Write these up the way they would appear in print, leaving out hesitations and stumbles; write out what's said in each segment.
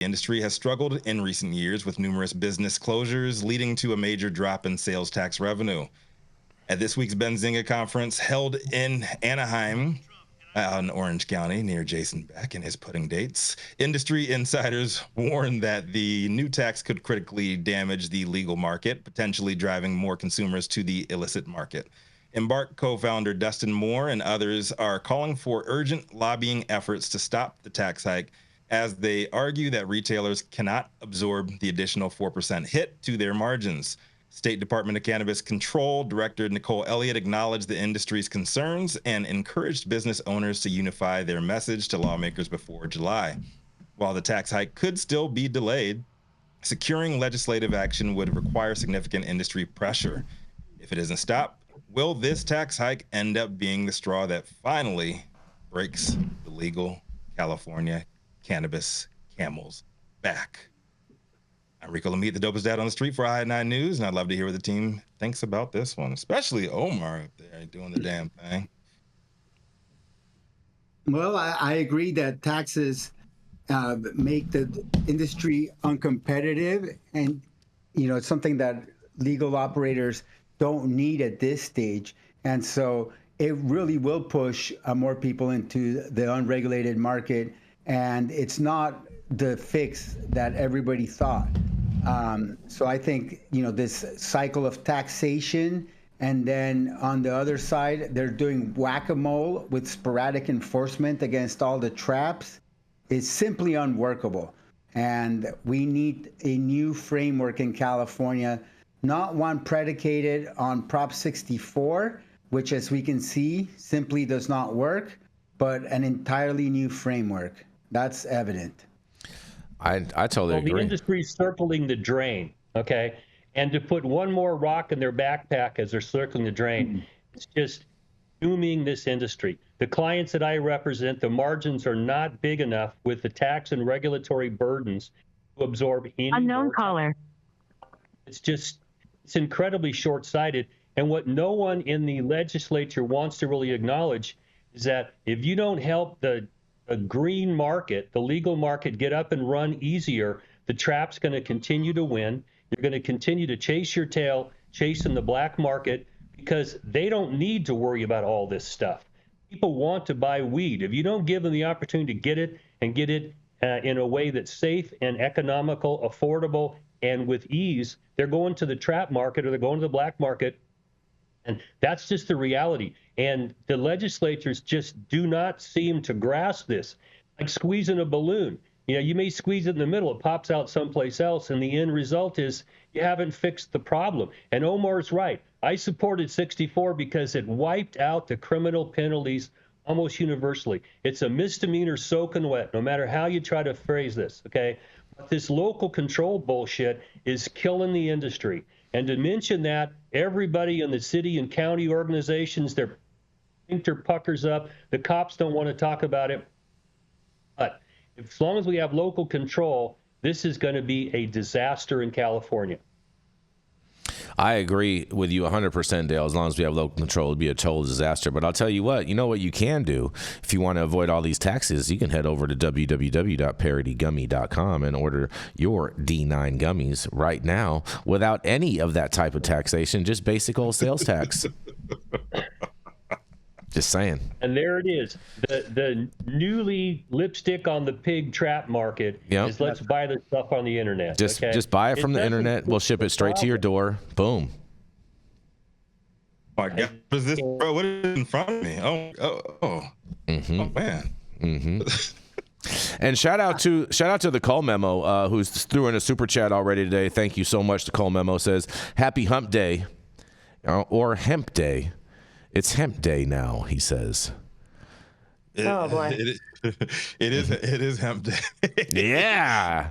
The industry has struggled in recent years with numerous business closures, leading to a major drop in sales tax revenue. At this week's Benzinga conference held in Anaheim, out in Orange County, near Jason Beck and his pudding dates, industry insiders warned that the new tax could critically damage the legal market, potentially driving more consumers to the illicit market. Embark co-founder Dustin Moore and others are calling for urgent lobbying efforts to stop the tax hike, as they argue that retailers cannot absorb the additional 4% hit to their margins. State Department of Cannabis Control Director Nicole Elliott acknowledged the industry's concerns and encouraged business owners to unify their message to lawmakers before July. While the tax hike could still be delayed, securing legislative action would require significant industry pressure. If it isn't stopped, will this tax hike end up being the straw that finally breaks the legal California cannabis camel's back? I'm Rico Lamitte, the dopest dad on the street for I9 News, and I'd love to hear what the team thinks about this one, especially Omar up there doing the damn thing. Well, I agree that taxes make the industry uncompetitive, and it's something that legal operators don't need at this stage, and so it really will push more people into the unregulated market, and it's not the fix that everybody thought. So I think, this cycle of taxation, and then on the other side, they're doing whack-a-mole with sporadic enforcement against all the traps, is simply unworkable. And we need a new framework in California, not one predicated on Prop 64, which, as we can see, simply does not work, but an entirely new framework. That's evident. I totally agree. The industry's circling the drain, okay? And to put one more rock in their backpack as they're circling the drain, it's just dooming this industry. The clients that I represent, the margins are not big enough with the tax and regulatory burdens to absorb any unknown caller. It's incredibly short-sighted. And what no one in the legislature wants to really acknowledge is that if you don't help the green market, the legal market, get up and run easier, the trap's going to continue to win. You're going to continue to chase your tail, chasing the black market, because they don't need to worry about all this stuff. People want to buy weed. If you don't give them the opportunity to get it and get it in a way that's safe and economical, affordable, and with ease, they're going to the trap market or they're going to the black market. And that's just the reality. And the legislatures just do not seem to grasp this. Like squeezing a balloon. You may squeeze it in the middle, it pops out someplace else, and the end result is you haven't fixed the problem. And Omar's right. I supported 64 because it wiped out the criminal penalties almost universally. It's a misdemeanor soaking wet, no matter how you try to phrase this, okay? But this local control bullshit is killing the industry. And to mention that, everybody in the city and county organizations, they think their puckers up. The cops don't want to talk about it. But as long as we have local control, this is going to be a disaster in California. I agree with you 100%, Dale. As long as we have local control, it'd be a total disaster. But I'll tell you what you can do if you want to avoid all these taxes. You can head over to www.paradygummy.com and order your D9 gummies right now without any of that type of taxation, just basic old sales tax. Just saying. And there it is. The newly lipstick on the pig trap market is let's buy the stuff on the internet. Just buy it from the internet. We'll ship it straight to your door. Boom. My God, what is this, bro? What is in front of me? Oh man. Mm-hmm. And shout out to the Call Memo, who's threw in a super chat already today. Thank you so much. The Call Memo says, "Happy Hump Day," or Hemp Day. It's Hemp Day now, he says. Oh boy. It is Hemp Day. Yeah.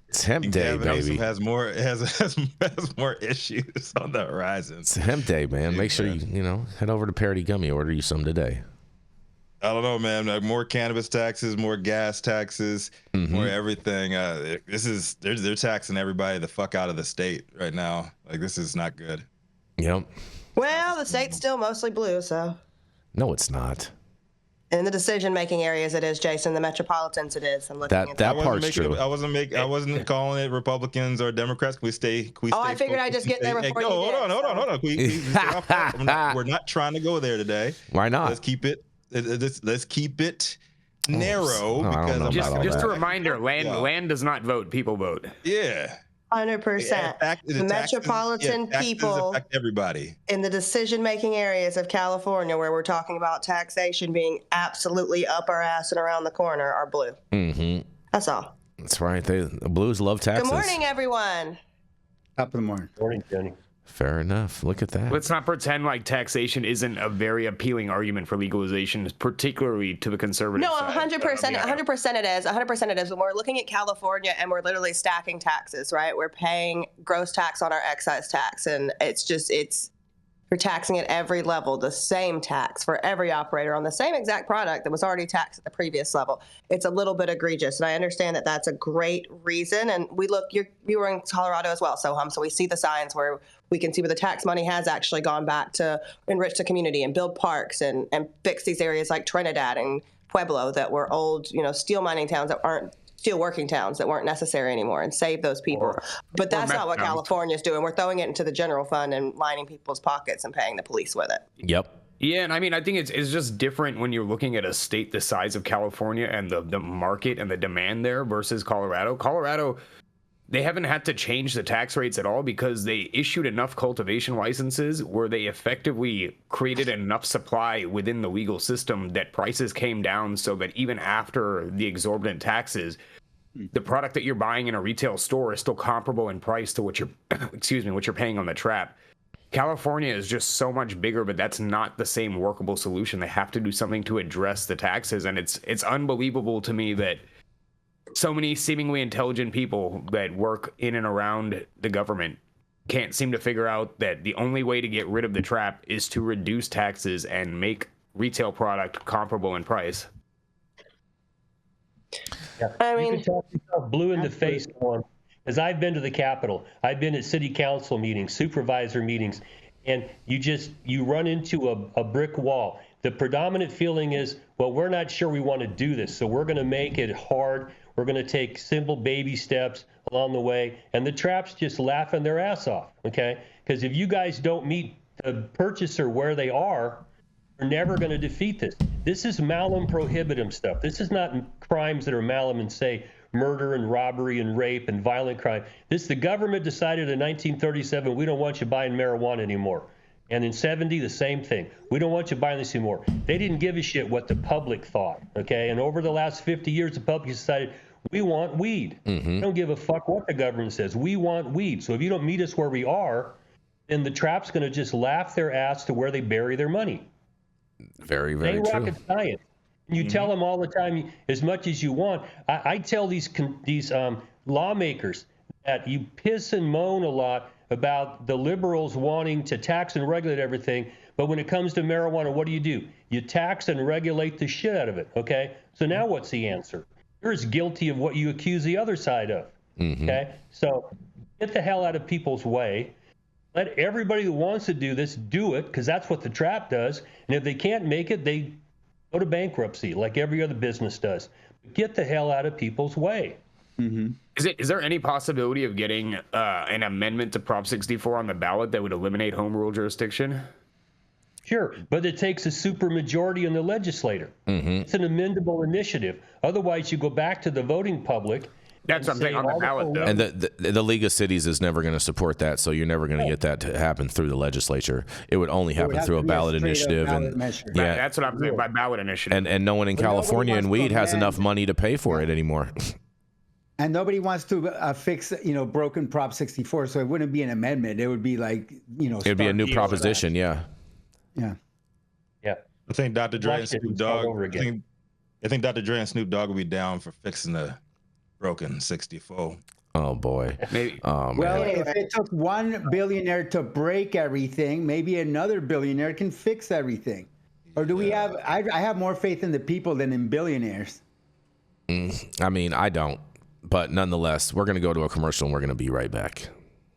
It's Hemp Day, baby. Has more issues on the horizon. It's Hemp Day, man. Make sure you head over to Parody Gummy, order you some today. I don't know, man. Like more cannabis taxes, more gas taxes, more everything. They're taxing everybody the fuck out of the state right now. Like, this is not good. Yep. Well, the state's still mostly blue, so. No, it's not. In the decision-making areas, it is, Jason. The metropolitans, it is. I'm looking at that part's true. I wasn't calling it Republicans or Democrats. I figured I'd just get there before you did. Hold on. We're not trying to go there today. Why not? Let's keep it. Let's keep it narrow. Because just a reminder: land does not vote; people vote. Yeah. 100%. The metropolitan people affect everybody in the decision-making areas of California, where we're talking about taxation being absolutely up our ass and around the corner, are blue. Mm-hmm. That's all. That's right. The Blues love taxes. Good morning, everyone. Top of the morning. Morning, Jenny. Fair enough. Look at that. Let's not pretend like taxation isn't a very appealing argument for legalization, particularly to the conservative No, side. 100%. 100% it is. 100% it is. When we're looking at California and we're literally stacking taxes, right? We're paying gross tax on our excise tax, and we're taxing at every level, the same tax for every operator on the same exact product that was already taxed at the previous level. It's a little bit egregious, and I understand that that's a great reason. And you were in Colorado as well, Sohum, so we see the signs where we can see where the tax money has actually gone back to enrich the community and build parks and fix these areas like Trinidad and Pueblo that were old, steel mining towns that aren't steel working towns that weren't necessary anymore, and save those people. But that's not what California's doing. We're throwing it into the general fund and lining people's pockets and paying the police with it. Yep. Yeah, and I mean, I think it's just different when you're looking at a state the size of California and the market and the demand there versus Colorado. Colorado, they haven't had to change the tax rates at all because they issued enough cultivation licenses where they effectively created enough supply within the legal system that prices came down so that even after the exorbitant taxes, the product that you're buying in a retail store is still comparable in price to what you're what you're paying on the trap. California is just so much bigger, but that's not the same workable solution. They have to do something to address the taxes, and it's unbelievable to me that so many seemingly intelligent people that work in and around the government can't seem to figure out that the only way to get rid of the trap is to reduce taxes and make retail product comparable in price. Yeah. I mean, you can talk yourself blue in the face on, as I've been to the Capitol, I've been at city council meetings, supervisor meetings, and you run into a brick wall. The predominant feeling is, well, we're not sure we want to do this, so we're going to make it hard. We're going to take simple baby steps along the way, and the trap's just laughing their ass off, okay? Because if you guys don't meet the purchaser where they are, you're never going to defeat this. This is malum prohibitum stuff. This is not crimes that are malum and say murder and robbery and rape and violent crime. The government decided in 1937, we don't want you buying marijuana anymore. And in 70, the same thing. We don't want you buying this anymore. They didn't give a shit what the public thought, okay? And over the last 50 years, the public decided, we want weed. Mm-hmm. We don't give a fuck what the government says. We want weed. So if you don't meet us where we are, then the trap's going to just laugh their ass to where they bury their money. Very, very true. Rocket science. You tell them all the time as much as you want. I tell these lawmakers that you piss and moan a lot about the liberals wanting to tax and regulate everything, but when it comes to marijuana, what do? You tax and regulate the shit out of it, okay? So now what's the answer? You're as guilty of what you accuse the other side of, okay? So get the hell out of people's way. Let everybody who wants to do this do it, because that's what the trap does. And if they can't make it, they go to bankruptcy like every other business does. Get the hell out of people's way. Mm-hmm. Is there any possibility of getting an amendment to Prop 64 on the ballot that would eliminate home rule jurisdiction? Sure, but it takes a supermajority in the legislature. It's an amendable initiative. Otherwise, you go back to the voting public. That's what I'm saying on the ballot, though. And the League of Cities is never going to support that, so you're never going to get that to happen through the legislature. It would only happen through a ballot initiative. Yeah, that's what I'm saying, by ballot initiative. And no one in California in weed has enough money to pay for it anymore. And nobody wants to fix, broken Prop 64, so it wouldn't be an amendment. It would be like, it'd be a new proposition, yeah. Yeah. Yeah. I think Dr. Dre and Snoop Dogg. I think Dr. Dre and Snoop Dogg will be down for fixing the broken 64. Oh boy. Maybe. Well, if it took one billionaire to break everything, maybe another billionaire can fix everything. Or do we have? I have more faith in the people than in billionaires. I mean, I don't. But nonetheless, we're going to go to a commercial and we're going to be right back.